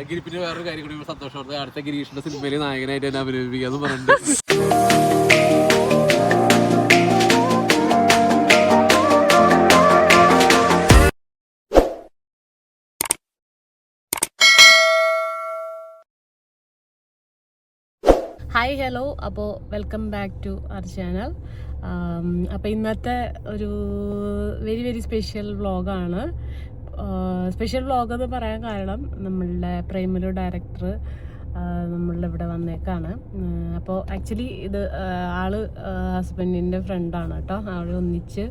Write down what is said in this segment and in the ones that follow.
ഗിരിപ്പിന് വേറൊരു കാര്യം കൂടി സന്തോഷമാണ്. അടുത്ത ഗിരീഷിന്റെ സിനിമയിൽ നായകനായിട്ട് തന്നെ അഭിനയിപ്പിക്കാന്ന് പറഞ്ഞിട്ട്. ഹായ് ഹലോ, അപ്പോൾ welcome back to our channel. അപ്പോൾ ഇന്നത്തെ ഒരു വെരി സ്പെഷ്യൽ വ്ളോഗാണ്. സ്പെഷ്യൽ വ്ളോഗ് എന്ന് പറയാൻ കാരണം നമ്മളുടെ പ്രൈമറി ഡയറക്ടർ നമ്മളുടെ ഇവിടെ വന്നേക്കാണ്. അപ്പോൾ ആക്ച്വലി ഇത് ആള് ഹസ്ബൻഡിൻ്റെ ഫ്രണ്ടാണ് കേട്ടോ. ആള് ഒന്നിച്ച്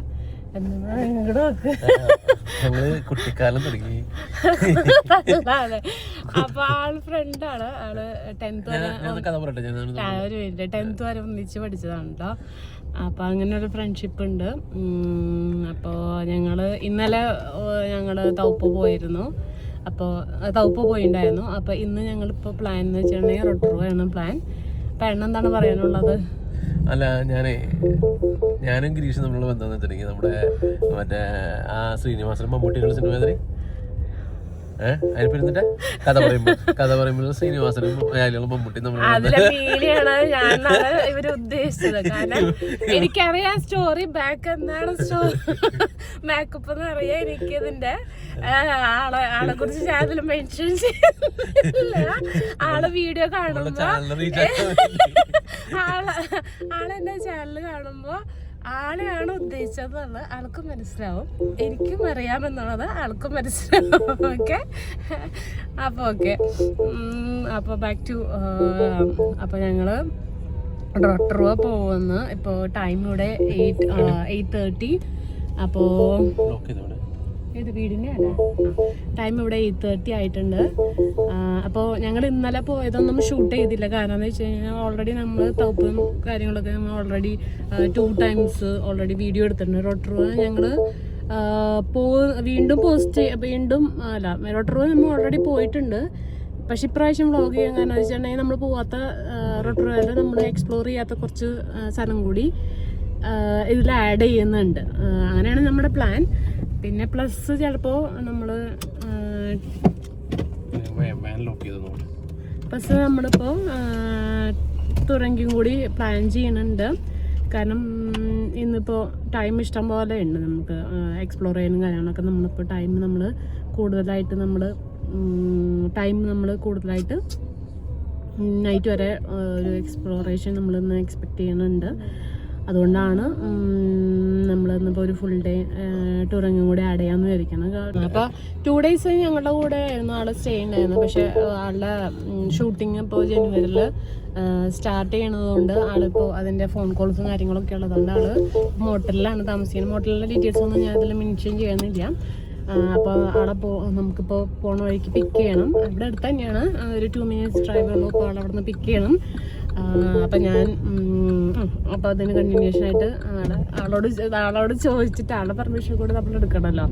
കുട്ടിക്കാലം തുടങ്ങി. അതെ, അപ്പൊ ആള് ഫ്രണ്ടാണ്. ആള് 10th വരെ ഒന്നിച്ച് പഠിച്ചതാണ് കേട്ടോ. അപ്പൊ അങ്ങനെ ഒരു ഫ്രണ്ട്ഷിപ്പ് ഉണ്ട്. അപ്പോൾ ഇന്നലെ ഞങ്ങള് തൗപ്പ് പോയിരുന്നു. അപ്പോൾ തൗപ്പ് പോയിണ്ടായിരുന്നു. അപ്പൊ ഇന്ന് ഞങ്ങളിപ്പോ പ്ലാൻ എന്ന് വെച്ചിട്ടുണ്ടെങ്കിൽ റൊട്ടറുവാണ് പ്ലാൻ. അപ്പൊ എന്താണ് പറയാനുള്ളത്? അല്ല, ഞാനും ഗിരീഷും തമ്മിലുള്ള ബന്ധം എന്ന് വെച്ചിട്ടുണ്ടെങ്കിൽ നമ്മുടെ മറ്റേ ആ ശ്രീനിവാസനും മമ്മൂട്ടിയുള്ള സിനിമ അതിന് അതിനിരുന്നിട്ട് കഥ പറയുമ്പോൾ ശ്രീനിവാസനും മമ്മൂട്ടി ഇവര് ഉദ്ദേശിച്ചത്. കാരണം എനിക്കറിയാം സ്റ്റോറി ബാക്ക് എന്താണ് മേക്കപ്പ് എന്ന് അറിയാം. എനിക്കതിന്റെ ആളെ കുറിച്ച് ചാനൽ മെൻഷൻ ചെയ്യുന്നില്ല. ആള് വീഡിയോ കാണുമ്പോ ആളെന്റെ ചാനൽ കാണുമ്പോ ആളെയാണ് ഉദ്ദേശിച്ചതെന്ന് ആൾക്ക് മനസ്സിലാവും. എനിക്കും അറിയാമെന്നുള്ളത് ആൾക്കും മനസ്സിലാവും. ഓക്കെ, അപ്പോൾ ബാക്ക് ടു അപ്പോൾ ഞങ്ങള് റൊട്ടറുവ പോകുന്നു. ഇപ്പോൾ ടൈം ഇവിടെ 8:30. അപ്പോൾ ഇത് വീടിൻ്റെ അല്ല, ടൈം ഇവിടെ 8:30 ആയിട്ടുണ്ട്. അപ്പോൾ ഞങ്ങൾ ഇന്നലെ പോയതൊന്നും ഷൂട്ട് ചെയ്തില്ല. കാരണം എന്ന് വെച്ച് കഴിഞ്ഞാൽ ഓൾറെഡി നമ്മൾ തൗപ്പും കാര്യങ്ങളൊക്കെ നമ്മൾ ഓൾറെഡി 2 times ഓൾറെഡി വീഡിയോ എടുത്തിട്ടുണ്ട്. റൊട്ടറുവ ഞങ്ങൾ വീണ്ടും റൊട്ടറുവ നമ്മൾ ഓൾറെഡി പോയിട്ടുണ്ട്. പക്ഷെ ഇപ്രാവശ്യം വ്ളോഗ് ചെയ്യാൻ കാരണം വെച്ചിട്ടുണ്ടെങ്കിൽ നമ്മൾ പോവാത്ത റൊട്ടറുവയിൽ നമ്മൾ എക്സ്പ്ലോർ ചെയ്യാത്ത കുറച്ച് സ്ഥലം കൂടി ഇതിൽ ആഡ് ചെയ്യുന്നുണ്ട്. അങ്ങനെയാണ് നമ്മുടെ പ്ലാൻ. പിന്നെ പ്ലസ് ചിലപ്പോൾ നമ്മളിപ്പോൾ തുറങ്കും കൂടി പ്ലാൻ ചെയ്യുന്നുണ്ട്. കാരണം ഇന്നിപ്പോൾ ടൈം ഇഷ്ടം പോലെ ഉണ്ട് നമുക്ക് എക്സ്പ്ലോർ ചെയ്യാനും കാര്യങ്ങളൊക്കെ. നമ്മളിപ്പോൾ ടൈം കൂടുതലായിട്ട് നൈറ്റ് വരെ ഒരു എക്സ്പ്ലോറേഷൻ നമ്മളിന്ന് എക്സ്പെക്റ്റ് ചെയ്യുന്നുണ്ട്. അതുകൊണ്ടാണ് നമ്മളിന്നിപ്പോൾ ഒരു ഫുൾ ഡേ ടൂറിങ്ങും കൂടെ ആഡ് ചെയ്യാമെന്ന് വിചാരിക്കണം. അപ്പോൾ 2 days ഞങ്ങളുടെ കൂടെ ആയിരുന്നു ആൾ സ്റ്റേ ഉണ്ടായിരുന്നു. പക്ഷേ ആളുടെ ഷൂട്ടിങ് ഇപ്പോൾ ജനുവരിയിൽ സ്റ്റാർട്ട് ചെയ്യണതുകൊണ്ട് ആളിപ്പോൾ അതിൻ്റെ ഫോൺ കോൾസും കാര്യങ്ങളൊക്കെ ഉള്ളതുകൊണ്ട് ആൾ മോട്ടലിലാണ് താമസിക്കുന്നത്. മോട്ടലിൻ്റെ ഡീറ്റെയിൽസ് ഒന്നും ഞാൻ ഇതിൽ മെൻഷൻ ചെയ്യുന്നില്ല. അപ്പോൾ ആളെ നമുക്കിപ്പോൾ പോണ വഴിക്ക് പിക്ക് ചെയ്യണം. അവിടെ അടുത്ത് തന്നെയാണ്, ഒരു 2 minutes ഡ്രൈവ് ഉള്ളൂ. അപ്പോൾ ആളവിടെ നിന്ന് പിക്ക് ചെയ്യണം. അപ്പോൾ അതിന് കണ്ടിന്യൂഷൻ ആയിട്ട് ആളോട് ചോദിച്ചിട്ട് ആളുടെ പെർമിഷൻ കൂടെ നമ്മൾ എടുക്കണമല്ലോ.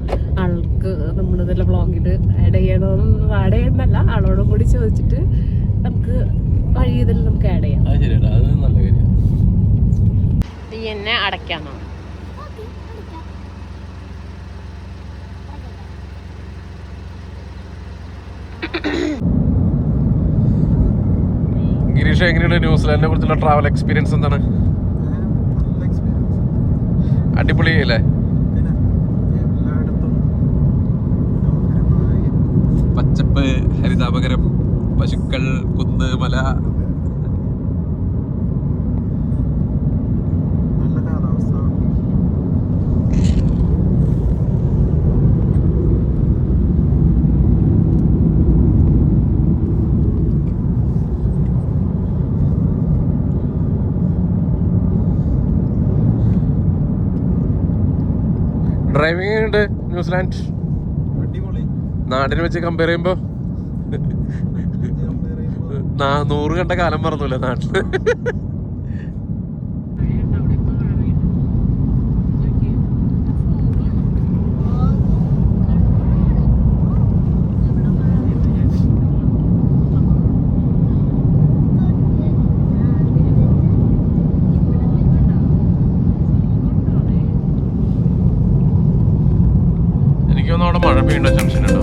ആൾക്ക് നമ്മളിതെല്ലാം വ്ളോഗിൽ ആഡ് ചെയ്യുന്നതല്ല, ആളോടും കൂടി ചോദിച്ചിട്ട് നമുക്ക് വഴി ഇതിൽ നമുക്ക് ആഡ് ചെയ്യാം. നീ എന്നെ അടയ്ക്കാമോ? ഗിരീഷ്, എങ്ങനെയാണ് ന്യൂസിലാൻഡിനെ കുറിച്ചുള്ള ട്രാവൽ എക്സ്പീരിയൻസ്? എന്താണ്? അടിപൊളിയല്ലേ? പച്ചപ്പ്, ഹരിതാപകരം, പശുക്കൾ, കുന്ന്, മല. ഡ്രൈവിംഗ് ഉണ്ട് ന്യൂസിലാൻഡ്. നാടിനെ വെച്ച് കമ്പയർ ചെയ്യുമ്പോ 100 കണ്ട കാലം മറന്നൂല്ലേ നാട്ടില്. എനിക്കൊന്നും അവിടെ മഴ പെയ്യേണ്ട ജംഗ്ഷൻ ഉണ്ടോ?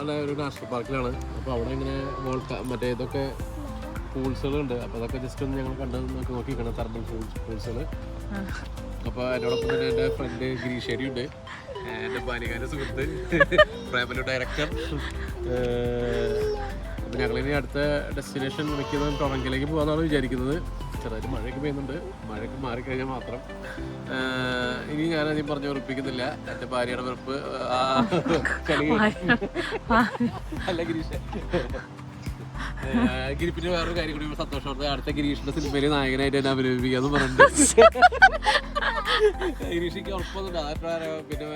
നേപ്പാളിലെ ഒരു നാഷണൽ പാർക്കിലാണ്. അപ്പോൾ അവിടെ ഇങ്ങനെ മറ്റേ ഇതൊക്കെ പൂൾസുകളുണ്ട്. അപ്പോൾ അതൊക്കെ ജസ്റ്റ് ഒന്ന് ഞങ്ങൾ കണ്ട് നോക്കിക്കണം, തെർമൽ പൂൾസുകൾ. അപ്പോൾ എന്നോടൊപ്പം തന്നെ എൻ്റെ ഫ്രണ്ട് ഗിരീശ്വരി ഉണ്ട്, എൻ്റെ ബാലികാന്റെ സുഹൃത്ത് പ്രേമലു ഡയറക്ടർ. അപ്പോൾ ഞങ്ങളിനി അടുത്ത ഡെസ്റ്റിനേഷൻ വിളിക്കുന്നത് ടൊറന്റോയിലേക്ക് പോകാമെന്നാണ് വിചാരിക്കുന്നത്. ചെറുതായിട്ട് മഴയൊക്കെ പെയ്യുന്നുണ്ട്, മഴയൊക്കെ മാറിക്കഴിഞ്ഞാൽ മാത്രം. ഇനി ഞാനധികം പറഞ്ഞു ഉറപ്പിക്കുന്നില്ല, എൻ്റെ ഭാര്യയുടെ വെറുപ്പ് അല്ല ഗിരീഷ്. ഗിരിപ്പിന്റെ വേറൊരു കാര്യം കൂടി സന്തോഷമാണ്, അടുത്ത ഗിരീഷിന്റെ സിനിമയില് നായകനായിട്ട് എന്നെ അഭിനയിപ്പിക്കാന്ന് പറഞ്ഞിട്ടുണ്ട്. ഗിരീഷിക്ക് ഉറപ്പൊന്നുണ്ട്, പിന്നെ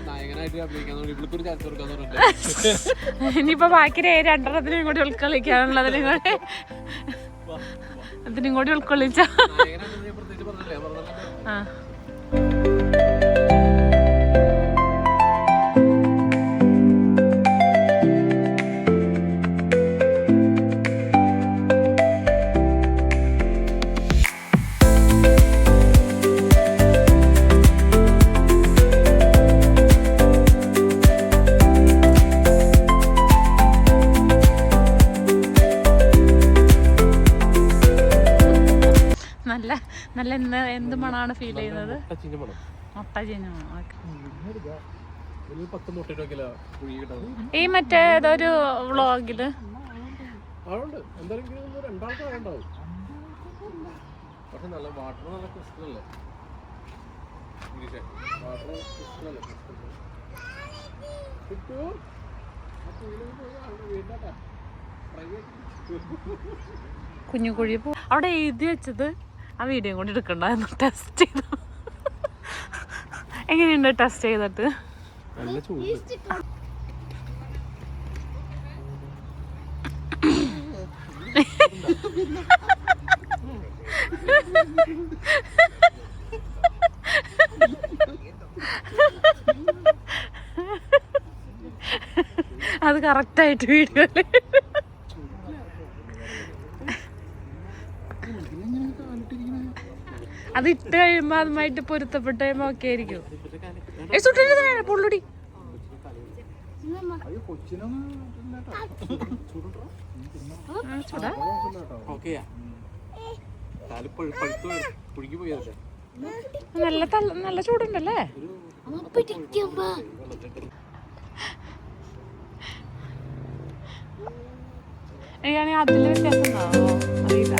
നായകനായിട്ട് അഭിനയിക്കാൻ ഇവൾക്കൊരു ചാൻസ് കൊടുക്കാന്ന് പറഞ്ഞിട്ടുണ്ട്. ഇനിയിപ്പോ ബാക്കി രണ്ടെണ്ണത്തിനും കൂടി ഉൾക്കൊള്ളിക്കാനുള്ളത് അതിനും കൂടി ഉൾക്കൊള്ളിച്ച പ്രത്യേകിച്ച് പറഞ്ഞല്ലേ നല്ല എന്ത് മണാണ് ഫീൽ ചെയ്യുന്നത്? മുട്ട ചീഞ്ഞ ഈ മറ്റേ ഏതൊരു വ്ളോഗില് കുഞ്ഞുകുഴി അവിടെ എഴുതി വെച്ചത് ആ വീഡിയോ കൊണ്ട് എടുക്കണ്ടായിരുന്നു. ടെസ്റ്റ് ചെയ്തു, എങ്ങനെയുണ്ട് ടെസ്റ്റ് ചെയ്തിട്ട്? നല്ല ചൂട്. അത് കറക്റ്റായിട്ട് വീഡിയോയില് അത് ഇട്ട് കഴിയുമ്പോ അതുമായിട്ട് പൊരുത്തപ്പെട്ട് കഴിയുമ്പോ ഒക്കെ ആയിരിക്കും. പൊള്ളുടി നല്ല ചൂടുണ്ടല്ലേ? എനിക്കാണെങ്കിൽ അതിൽ വ്യത്യാസം ഉണ്ടാവോ അറിയില്ല.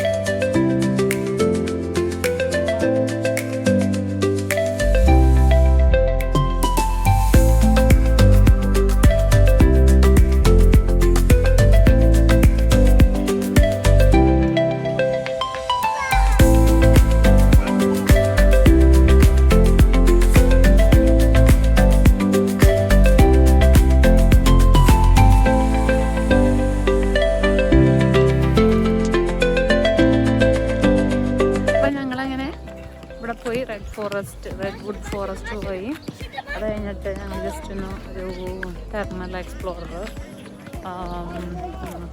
റെഡ്വുഡ് ഫോറസ്റ്റ് പോയി. അത് കഴിഞ്ഞിട്ട് ഞങ്ങൾ ജസ്റ്റ് ഒരു തെർമൽ എക്സ്പ്ലോറർ,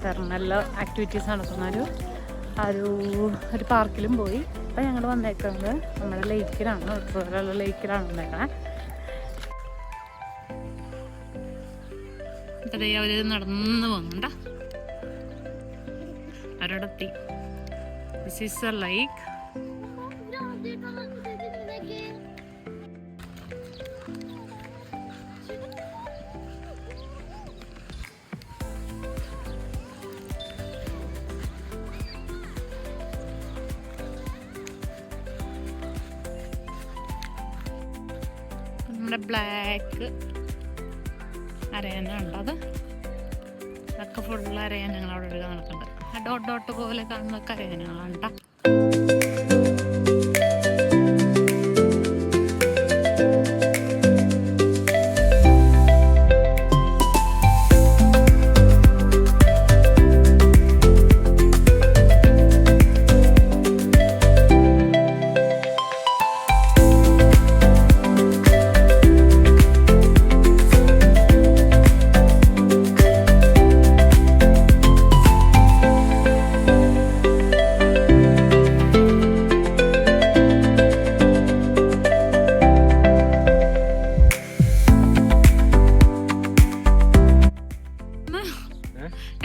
തെർമൽ ആക്ടിവിറ്റീസ് നടത്തുന്ന ഒരു പാർക്കിലും പോയി. അപ്പം ഞങ്ങൾ വന്നേക്കുന്നത് നമ്മുടെ ലേക്കിലാണ്, ട്രിവാൻഡ്രം ലേക്കിലാണ് വന്നേക്കണേ. അതേ അവർ നടന്നു പോകുന്നുണ്ട ഒരിടത്തി. This is a like. നമ്മുടെ ബ്ലാക്ക് അരയനുണ്ടത്, അതൊക്കെ ഫുള്ള് അരയൻ ഞങ്ങളവിടെ ഒരു നടക്കുന്നുണ്ട്. ആ ഡോട്ട് ഡോട്ട് പോലെ കാണുന്നതൊക്കെ അരയനുകളാണ് കേട്ടോ.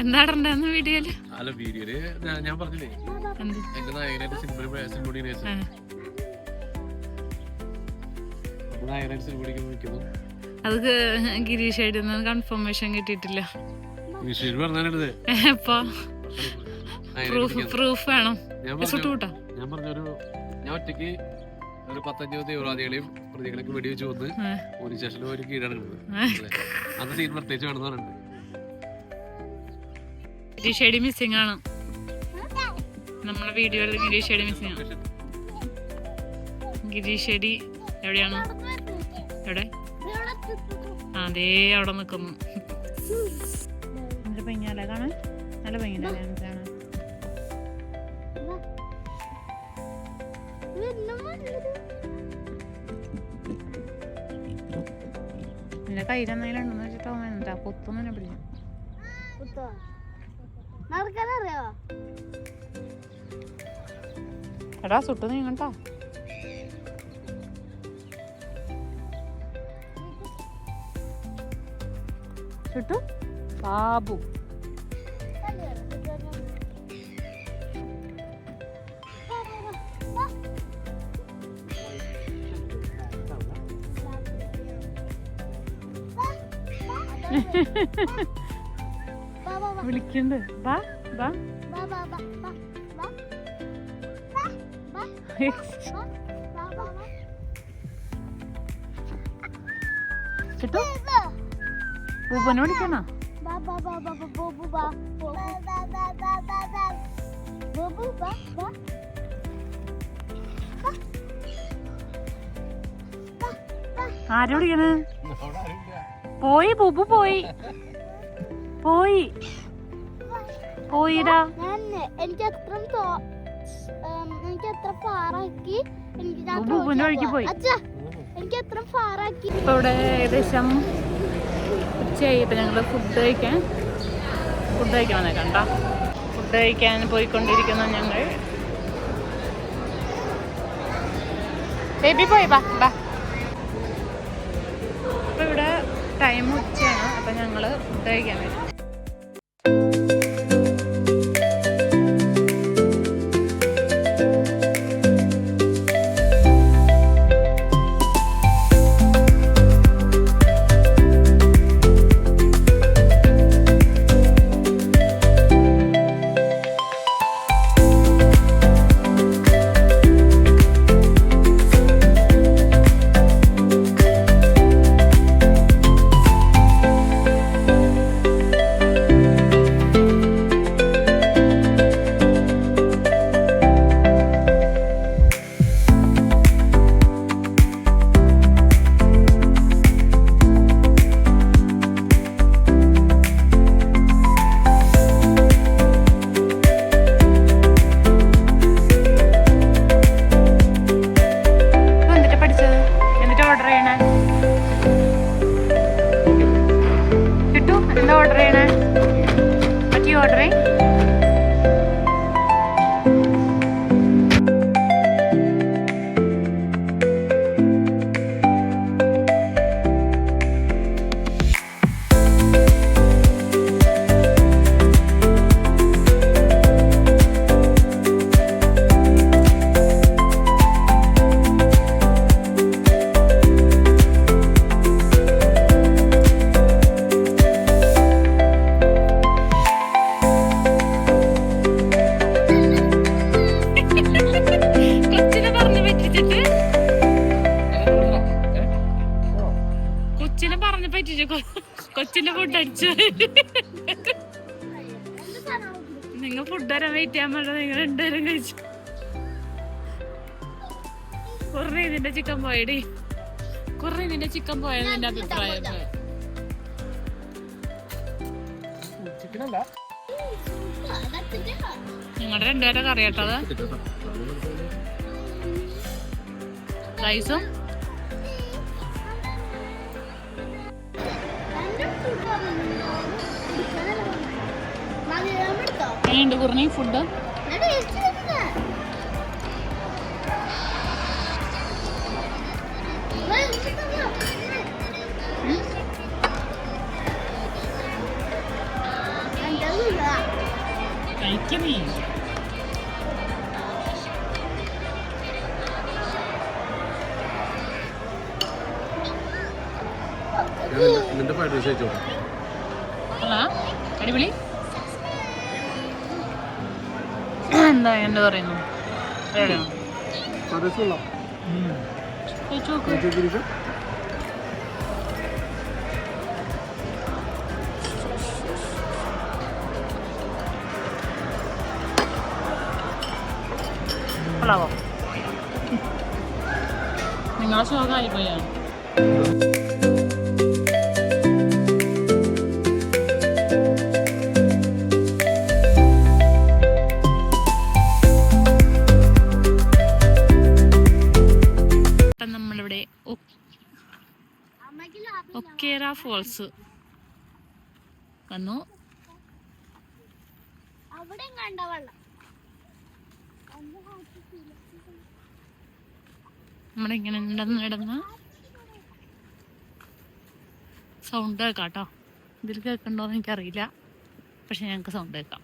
എന്താ ഇടണ്ടെന്ന് വീഡിയോയില്? അല്ല വീഡിയോയില് ഞാൻ പറഞ്ഞില്ലേ എന്റെ നായകനായിട്ട് സിനിമ നിൽക്കുന്നു. അത് ഗിരീഷായിട്ട് കൺഫർമേഷൻ കിട്ടിയിട്ടില്ല. പ്രൂഫ് വേണം. ഞാൻ പറഞ്ഞൊരു ഞാൻ ഒറ്റയ്ക്ക് ഒരു 15 തീവ്രവാദികളെയും പ്രതികളെയൊക്കെ വെടിവെച്ച് വന്ന് പോലീസ് സ്റ്റേഷനിൽ ഒരു കീഴടങ്ങുന്നത്. അത് സീൻ പ്രത്യേകിച്ച് വേണമെന്ന് പറഞ്ഞിട്ടുണ്ട്. ഗിരീഷേടി മിസ്സിംഗ് ആണ് നമ്മുടെ വീഡിയോയിൽ. ഗിരീഷേടി മിസ്സിംഗ് ആണ്. ഗിരീഷേടി എവിടെയാണ്? എവിടെ? അതേ അവിടെ നിൽക്കുന്നു. നല്ല ഭംഗിയല്ലേ കാണാൻ? നല്ല ഭംഗിയല്ലേ കാണാൻ? എന്റെ കയ്യിലെന്തെങ്കിലും ഉണ്ടെന്ന് വെച്ചിട്ടോ എന്താ പൊത്തൊന്നും പിടിക്കും. എടാ സുട്ട് നീങ്ങട്ടാ. ചുട്ടു ബാബു വിളിക്കണ്ട്. ബാ ബാ ചുട്ടു ബൂബനെ വിളിക്കണോ? ആരെ വിളിക്കണേ? പോയി ബൂബു പോയി പോയി പോയിടാ. എനിക്ക് എത്ര ഫാറാക്കി ബൂബുന്റെ വഴിക്ക് പോയി. എനിക്ക് എത്ര ഫാറാക്കി. ഇപ്പൊ ഇവിടെ ഏകദേശം ഉച്ചയായി. ഇപ്പൊ ഞങ്ങള് ഫുഡ് കഴിക്കാൻ വന്നേക്കണ്ട. ഫുഡ് കഴിക്കാൻ പോയിക്കൊണ്ടിരിക്കുന്ന ഞങ്ങൾ. ബേബി പോയി ബാ ബാ. ഇപ്പൊ ഇവിടെ ടൈം ഉച്ചയാണ്. അപ്പൊ ഞങ്ങള് ഫുഡ് കഴിക്കാൻ വരും. കൊച്ചിന്റെ ഫുഡ് അടിച്ചു. നിങ്ങൾ ഫുഡ് വരാൻ വെയിറ്റ് ചെയ്യാൻ പറ്റില്ല. നിങ്ങൾ രണ്ടുപേരും കഴിച്ചു. കുറേ ഇതിന്റെ ചിക്കൻ പോയടി. കുറേ ഇതിന്റെ ചിക്കൻ പോയെന്ന് എന്റെ അഭിപ്രായം. നിങ്ങളുടെ രണ്ടുപേരെ കറി കേട്ടത് റൈസും എങ്ങനെയുണ്ട് കുറിനി ഫുഡ്? കഴിക്കുന്നേ നിന്റെ ഫ്രൈഡ് റൈസ് കഴിച്ചോ? അല്ല അടിപൊളി. എന്താ എന്താ പറയുന്നു കഴിച്ചു നോക്ക്. കൊള്ളാവോ? നിങ്ങളെ ശോകമായി പോയാണ്. നമ്മളിവിടെ ഒക്കേറ ഫോൾസ് വന്നു. അവിടെ കണ്ട വെള്ളം നമ്മളിങ്ങനെ നടന്ന് സൗണ്ട് കേൾക്കാം കേട്ടോ. ഇതിൽ കേൾക്കണ്ടോന്ന് എനിക്കറിയില്ല, പക്ഷെ ഞങ്ങൾക്ക് സൗണ്ട് കേൾക്കാം.